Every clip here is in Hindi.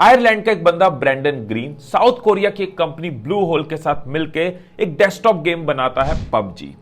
आयरलैंड का एक बंदा ब्रेंडन ग्रीन साउथ कोरिया की एक कंपनी ब्लू होल के साथ मिलकर एक डेस्कटॉप गेम बनाता है पबजी।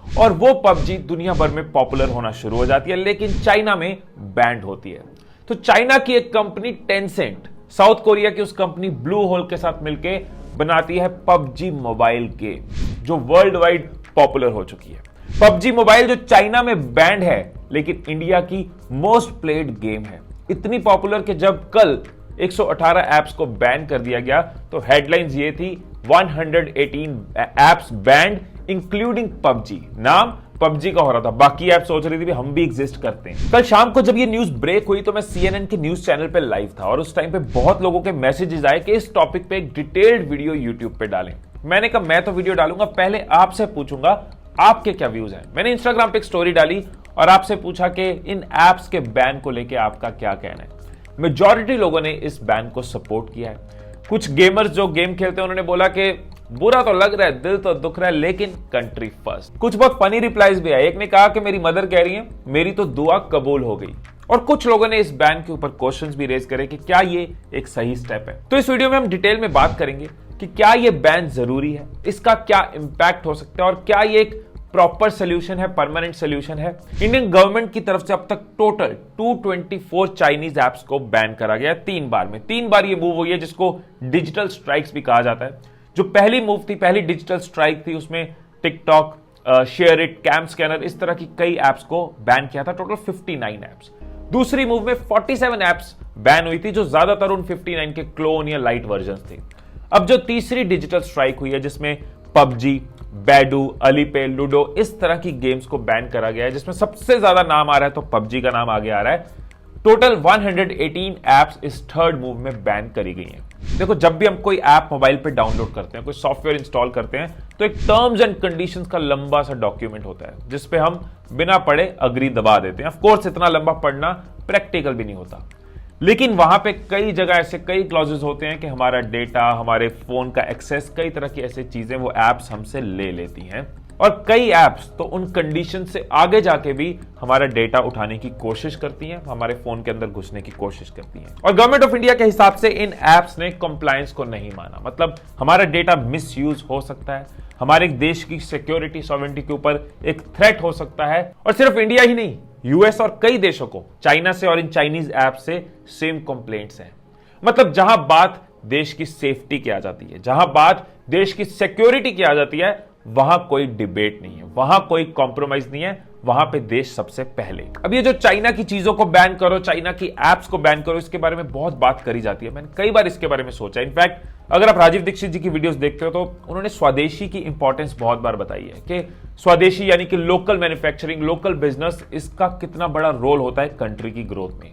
और वो पबजी दुनिया भर में पॉपुलर होना शुरू हो जाती है, लेकिन चाइना में बैंड होती है। तो चाइना की एक कंपनी टेंसेंट साउथ कोरिया की उस कंपनी ब्लू होल के साथ मिलकर बनाती है पबजी मोबाइल गेम, जो वर्ल्ड वाइड पॉपुलर हो चुकी है। पबजी मोबाइल जो चाइना में बैंड है, लेकिन इंडिया की मोस्ट प्लेड गेम है। इतनी पॉपुलर कि जब कल 118 ऐप्स को बैन कर दिया गया तो हेडलाइंस ये थी 118 ऐप्स बैंड इंक्लूडिंग पबजी। नाम पबजी का हो रहा था, बाकी ऐप सोच रही थी हम भी एग्जिस्ट करते हैं। कल शाम को जब ये न्यूज ब्रेक हुई तो मैं CNN के न्यूज चैनल पे लाइव था और उस टाइम पे बहुत लोगों के मैसेजेस आए कि इस टॉपिक पे एक डिटेल्ड वीडियो यूट्यूब पे डालें। मैंने कहा मैं तो वीडियो डालूंगा, पहले आपसे पूछूंगा आपके क्या व्यूज हैं। मैंने इंस्टाग्राम पे एक स्टोरी डाली और आपसे पूछा कि इन ऐप्स के बैन को लेकर आपका क्या कहना है। मेजॉरिटी लोगों ने इस बैन को सपोर्ट किया है। कुछ गेमर्स जो गेम खेलते हैं उन्होंने बोला कि बुरा तो लग रहा है, दिल तो दुख रहा है, लेकिन कंट्री फर्स्ट। कुछ बहुत फनी रिप्लाईज भी आए। एक ने कहा कि मेरी मदर कह रही है मेरी तो दुआ कबूल हो गई। और कुछ लोगों ने इस बैन के ऊपर क्वेश्चंस भी रेज करे कि क्या ये एक सही स्टेप है। तो इस वीडियो में हम डिटेल में बात करेंगे कि क्या ये बैन जरूरी है, इसका क्या इंपैक्ट हो सकता है और क्या ये एक प्रॉपर सोल्यूशन है, परमानेंट सोल्यूशन है। इंडियन गवर्नमेंट की तरफ से अब तक टोटल 224 चाइनीज ऐप्स को बैन करा गया है 3 बार में। 3 बार ये मूव हुई है, जिसको डिजिटल स्ट्राइक्स भी कहा जाता है। जो पहली मूव थी, पहली डिजिटल स्ट्राइक थी, उसमें TikTok, share it, CamScanner, इस तरह की कई ऐप्स को बैन किया था, टोटल 59 ऐप्स। दूसरी मूव में 47 ऐप्स बैन हुई थी, जो ज्यादातर उन 59 के क्लोन या लाइट वर्जन थे। अब जो तीसरी डिजिटल स्ट्राइक हुई है, जिसमें पबजी, बैडू, अलीपे, लूडो, इस तरह की गेम्स को बैन करा गया है, जिसमें सबसे ज्यादा नाम आ रहा है तो पबजी का नाम आगे आ रहा है। टोटल 118 ऐप्स इस थर्ड मूव में बैन करी गई हैं। देखो, जब भी हम कोई ऐप मोबाइल पे डाउनलोड करते हैं, कोई सॉफ्टवेयर इंस्टॉल करते हैं, तो एक टर्म्स एंड कंडीशंस का लंबा सा डॉक्यूमेंट होता है, जिसपे हम बिना पढ़े अग्री दबा देते हैं। ऑफ कोर्स इतना लंबा पढ़ना प्रैक्टिकल भी नहीं होता, लेकिन वहां पे कई जगह ऐसे कई क्लॉजेस होते हैं कि हमारा डेटा, हमारे फोन का एक्सेस, कई तरह की ऐसी चीजें वो एप्स हमसे ले लेती हैं। और कई एप्स तो उन कंडीशन से आगे जाके भी हमारा डेटा उठाने की कोशिश करती हैं, हमारे फोन के अंदर घुसने की कोशिश करती हैं। और गवर्नमेंट ऑफ इंडिया के हिसाब से इन एप्स ने कंप्लायंस को नहीं माना, मतलब हमारा डेटा मिसयूज हो सकता है, हमारे देश की सिक्योरिटी, सॉवरेनिटी के ऊपर एक थ्रेट हो सकता है। और सिर्फ इंडिया ही नहीं, यूएस और कई देशों को चाइना से और इन चाइनीज ऐप से सेम कंप्लेंट्स हैं। मतलब जहां बात देश की सेफ्टी की आ जाती है, जहां बात देश की सिक्योरिटी की आ जाती है, वहां कोई डिबेट नहीं है, वहां कोई कॉम्प्रोमाइज नहीं है, वहां पे देश सबसे पहले। अब ये जो चाइना की चीजों को बैन करो, चाइना की एप्स को बैन करो, इसके बारे में बहुत बात करी जाती है। मैंने कई बार इसके बारे में सोचा। इनफैक्ट अगर आप राजीव दीक्षित जी की वीडियोस देखते हो तो उन्होंने स्वदेशी की इंपॉर्टेंस बहुत बार बताई है कि स्वदेशी यानी कि लोकल मैन्युफैक्चरिंग, लोकल बिजनेस, इसका कितना बड़ा रोल होता है कंट्री की ग्रोथ में।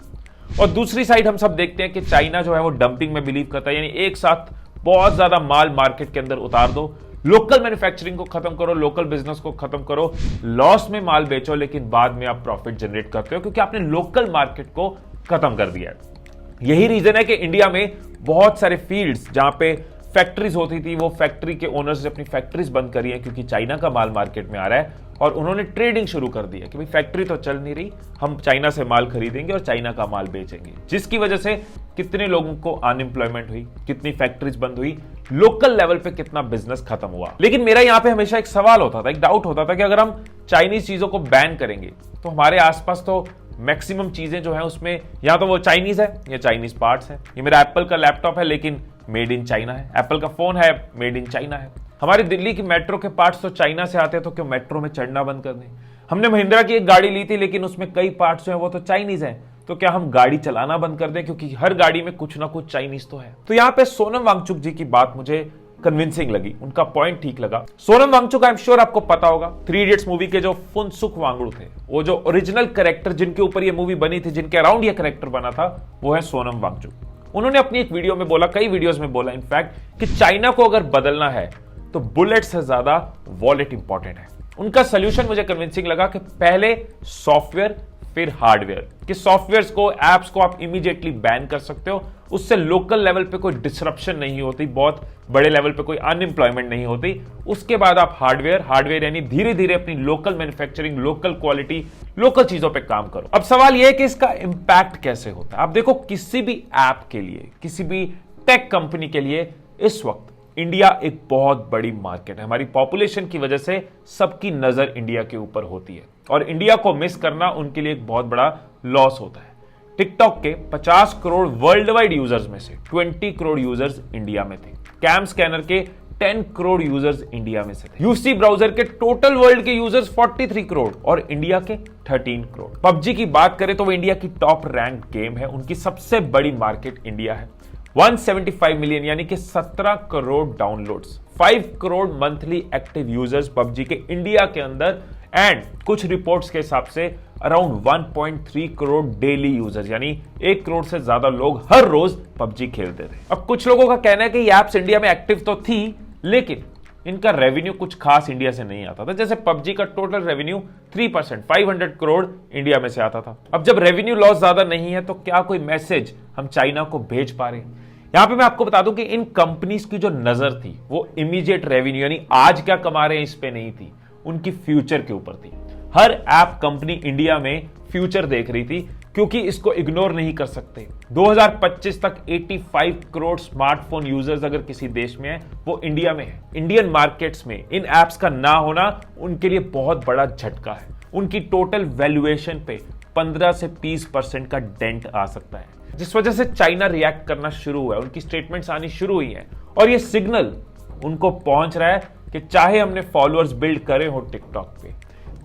और दूसरी साइड हम सब देखते हैं कि चाइना जो है वो डंपिंग में बिलीव करता है, यानी एक साथ बहुत ज्यादा माल मार्केट के अंदर उतार दो, लोकल मैन्युफैक्चरिंग को खत्म करो, लोकल बिजनेस को खत्म करो, लॉस में माल बेचो, लेकिन बाद में आप प्रॉफिट जनरेट करते हो क्योंकि आपने लोकल मार्केट को खत्म कर दिया है। यही रीजन है कि इंडिया में बहुत सारे फील्ड्स जहां पे फैक्ट्रीज होती थी, वो फैक्ट्री के ओनर्स ने अपनी फैक्ट्रीज बंद करी है क्योंकि चाइना का माल मार्केट में आ रहा है। और उन्होंने ट्रेडिंग शुरू कर दी है कि भाई फैक्ट्री तो चल नहीं रही, हम चाइना से माल खरीदेंगे और चाइना का माल बेचेंगे, जिसकी वजह से कितने लोगों को अनएम्प्लॉयमेंट हुई, कितनी फैक्ट्रीज बंद हुई, लोकल लेवल पे कितना बिजनेस खत्म हुआ। लेकिन मेरा यहां पे हमेशा एक सवाल होता था, एक डाउट होता था कि अगर हम चाइनीज चीजों को बैन करेंगे तो हमारे आसपास तो मैक्सिमम चीजें जो है उसमें या तो वो चाइनीज है या चाइनीज पार्ट्स है। ये मेरा एप्पल का लैपटॉप है लेकिन मेड इन चाइना है, एप्पल का फोन है मेड इन चाइना है। हमारी दिल्ली की मेट्रो के पार्ट्स तो चाइना से आते हैं, तो क्यों मेट्रो में चढ़ना बंद कर दें। हमने महिंद्रा की एक गाड़ी ली थी लेकिन उसमें कई पार्ट्स जो है वो तो चाइनीज है, तो क्या हम गाड़ी चलाना बंद कर दें क्योंकि हर गाड़ी में कुछ ना कुछ चाइनीज तो है। तो यहां पे सोनम वांगचुक जी की बात मुझे कन्विंसिंग लगी, उनका पॉइंट ठीक लगा। Sonam Wangchuk I am sure आपको पता होगा, 3 इडियट्स मूवी के जो फुनसुक वांगडू थे, वो जो ओरिजिनल कैरेक्टर जिनके ऊपर ये मूवी बनी थी, जिनके अराउंड ये कैरेक्टर बना था, वो है सोनम वांगचुक। उन्होंने अपनी एक वीडियो में बोला, कई वीडियोस में बोला इनफैक्ट, कि चाइना को अगर बदलना है तो बुलेट से ज्यादा वॉलेट इंपॉर्टेंट है। उनका सोल्यूशन मुझे कन्विंसिंग लगा कि पहले सॉफ्टवेयर फिर हार्डवेयर कि सॉफ्टवेयर्स को, एप्स को आप इमीडिएटली बैन कर सकते हो, उससे लोकल लेवल पे कोई डिसरप्शन नहीं होती, बहुत बड़े लेवल पे कोई अनएम्प्लॉयमेंट नहीं होती। उसके बाद आप हार्डवेयर यानी धीरे धीरे अपनी local manufacturing, local quality, local चीजों पे काम करो। अब सवाल यह है कि इसका इंपैक्ट कैसे होता है। आप देखो, किसी भी ऐप के लिए, किसी भी टेक कंपनी के लिए इस वक्त इंडिया एक बहुत बड़ी मार्केट है। हमारी पॉपुलेशन की वजह से सबकी नजर इंडिया के ऊपर होती है और इंडिया को मिस करना उनके लिए एक बहुत बड़ा लॉस होता है। टिकटॉक के 50 करोड़ वर्ल्ड वाइड यूजर्स में से 20 करोड़ यूजर्स इंडिया में थे। कैम स्कैनर के 10 करोड़ यूजर्स इंडिया में से थे। यूसी ब्राउजर के टोटल वर्ल्ड के यूजर्स 43 करोड़ और इंडिया के 13 करोड़। पबजी की बात करें तो वो इंडिया की टॉप रैंक गेम है, उनकी सबसे बड़ी मार्केट इंडिया है। 175 मिलियन यानी कि 17 crore downloads, 5 crore monthly active users PUBG के इंडिया के अंदर एंड कुछ रिपोर्ट्स के हिसाब से अराउंड 1.3 करोड़ डेली यूजर्स यानी 1 करोड़ से ज्यादा लोग हर रोज पबजी खेलते थे। अब कुछ लोगों का कहना है कि ये एप्स इंडिया में एक्टिव तो थी, लेकिन इनका रेवेन्यू कुछ खास इंडिया से नहीं आता था। जैसे पबजी का टोटल रेवेन्यू 3% 500 करोड़ इंडिया में से आता था। अब जब रेवेन्यू लॉस ज्यादा नहीं है तो क्या कोई मैसेज हम चाइना को भेज पा रहे हैं? यहां पे मैं आपको बता दूं कि इन कंपनीज की जो नजर थी वो इमीडिएट रेवेन्यू यानी आज क्या कमा रहे हैं इस पे नहीं थी, उनकी फ्यूचर के ऊपर थी। हर ऐप कंपनी इंडिया में फ्यूचर देख रही थी क्योंकि इसको इग्नोर नहीं कर सकते। 2025 तक 85 करोड़ स्मार्टफोन यूजर्स अगर किसी देश में है वो इंडिया में है। इंडियन मार्केट्स में इन एप्स का ना होना उनके लिए बहुत बड़ा झटका है। उनकी टोटल वैल्यूएशन पे 15 से 20% का डेंट आ सकता है, जिस वजह से चाइना रिएक्ट करना शुरू हुआ है, उनकी स्टेटमेंट्स आनी शुरू हुई हैं और ये सिग्नल उनको पहुंच रहा है कि चाहे हमने फॉलोअर्स बिल्ड करे हो टिकटॉक पे,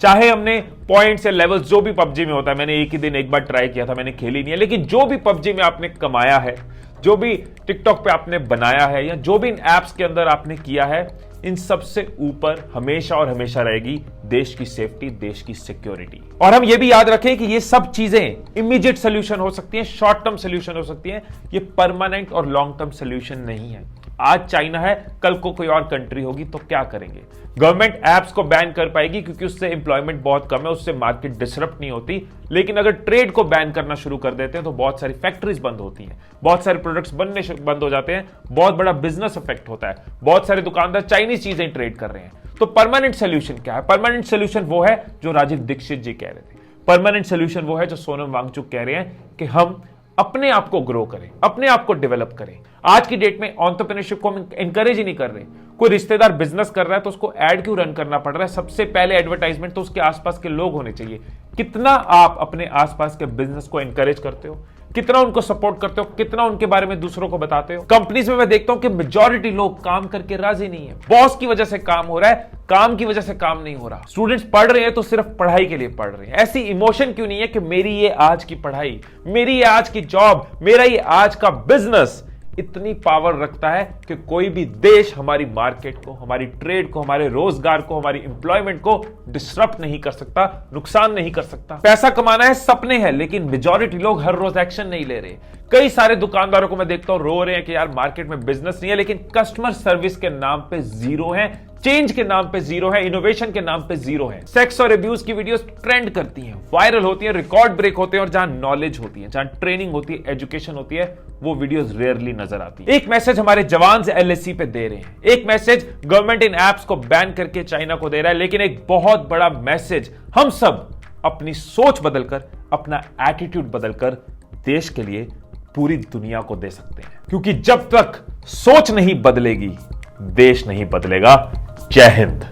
चाहे हमने पॉइंट्स या लेवल्स जो भी पबजी में होता है, मैंने एक ही दिन एक बार ट्राई किया था, मैंने खेली नहीं है, लेकिन जो भी पबजी में आपने कमाया है, जो भी टिकटॉक पे आपने बनाया है या जो भी इन एप्स के अंदर आपने किया है, इन सबसे ऊपर हमेशा और हमेशा रहेगी देश की सेफ्टी, देश की सिक्योरिटी। और हम ये भी याद रखें कि ये सब चीजें इमीडिएट सोल्यूशन हो सकती हैं, शॉर्ट टर्म सोल्यूशन हो सकती हैं, ये परमानेंट और लॉन्ग टर्म सोल्यूशन नहीं है। आज चाइना है, कल को कोई और कंट्री होगी तो क्या करेंगे? गवर्नमेंट एप्स को बैन कर पाएगी क्योंकि उससे एम्प्लॉयमेंट बहुत कम है, उससे मार्केट डिसरप्ट नहीं होती। लेकिन अगर ट्रेड को बैन करना शुरू कर देते हैं तो बहुत सारी फैक्ट्रीज बंद होती हैं, बहुत सारे प्रोडक्ट्स बनने बंद हो जाते हैं, बहुत बड़ा बिजनेस इफेक्ट होता है, बहुत सारे दुकानदार चाइनीज चीजें ट्रेड कर रहे हैं। तो परमानेंट सोल्यूशन क्या है? परमानेंट सोल्यूशन वो है जो राजीव दीक्षित जी कह रहे थे। परमानेंट सोल्यूशन वो है जो सोनम वांगचुक कह रहे हैं कि हम अपने आप को ग्रो करें, अपने आप को डेवलप करें। आज की डेट में एंटरप्रेन्योरशिप को हम एनकरेज ही नहीं कर रहे। कोई रिश्तेदार बिजनेस कर रहा है तो उसको ऐड क्यों रन करना पड़ रहा है? सबसे पहले एडवर्टाइजमेंट तो उसके आसपास के लोग होने चाहिए। कितना आप अपने आसपास के बिजनेस को एनकरेज करते हो, कितना उनको सपोर्ट करते हो, कितना उनके बारे में दूसरों को बताते हो? कंपनीज में मैं देखता हूं कि मेजॉरिटी लोग काम करके राजी नहीं है। बॉस की वजह से काम हो रहा है, काम की वजह से काम नहीं हो रहा। स्टूडेंट्स पढ़ रहे हैं तो सिर्फ पढ़ाई के लिए पढ़ रहे हैं। ऐसी इमोशन क्यों नहीं है कि मेरी ये आज की पढ़ाई, मेरी ये आज की जॉब, मेरा ये आज का बिजनेस इतनी पावर रखता है कि कोई भी देश हमारी मार्केट को, हमारी ट्रेड को, हमारे रोजगार को, हमारी एम्प्लॉयमेंट को डिसरप्ट नहीं कर सकता, नुकसान नहीं कर सकता। पैसा कमाना है, सपने हैं, लेकिन मेजॉरिटी लोग हर रोज एक्शन नहीं ले रहे। कई सारे दुकानदारों को मैं देखता हूं रो रहे हैं कि यार मार्केट में बिजनेस नहीं है, लेकिन कस्टमर सर्विस के नाम पे जीरो है, चेंज के नाम पे जीरो है, इनोवेशन के नाम पे जीरो है। सेक्स और अब्यूज की वीडियोस ट्रेंड करती हैं, वायरल होती हैं, रिकॉर्ड ब्रेक होते हैं और जहां नॉलेज होती है, जहां ट्रेनिंग होती है, एजुकेशन होती है, वो वीडियोस रेयरली नजर आती है। एक मैसेज हमारे जवान एलएसी पे दे रहे हैं, एक मैसेज गवर्नमेंट इन एप्स को बैन करके चाइना को दे रहा है, लेकिन एक बहुत बड़ा मैसेज हम सब अपनी सोच बदलकर, अपना एटीट्यूड बदलकर देश के लिए पूरी दुनिया को दे सकते हैं। क्योंकि जब तक सोच नहीं बदलेगी, देश नहीं बदलेगा। जय हिंद।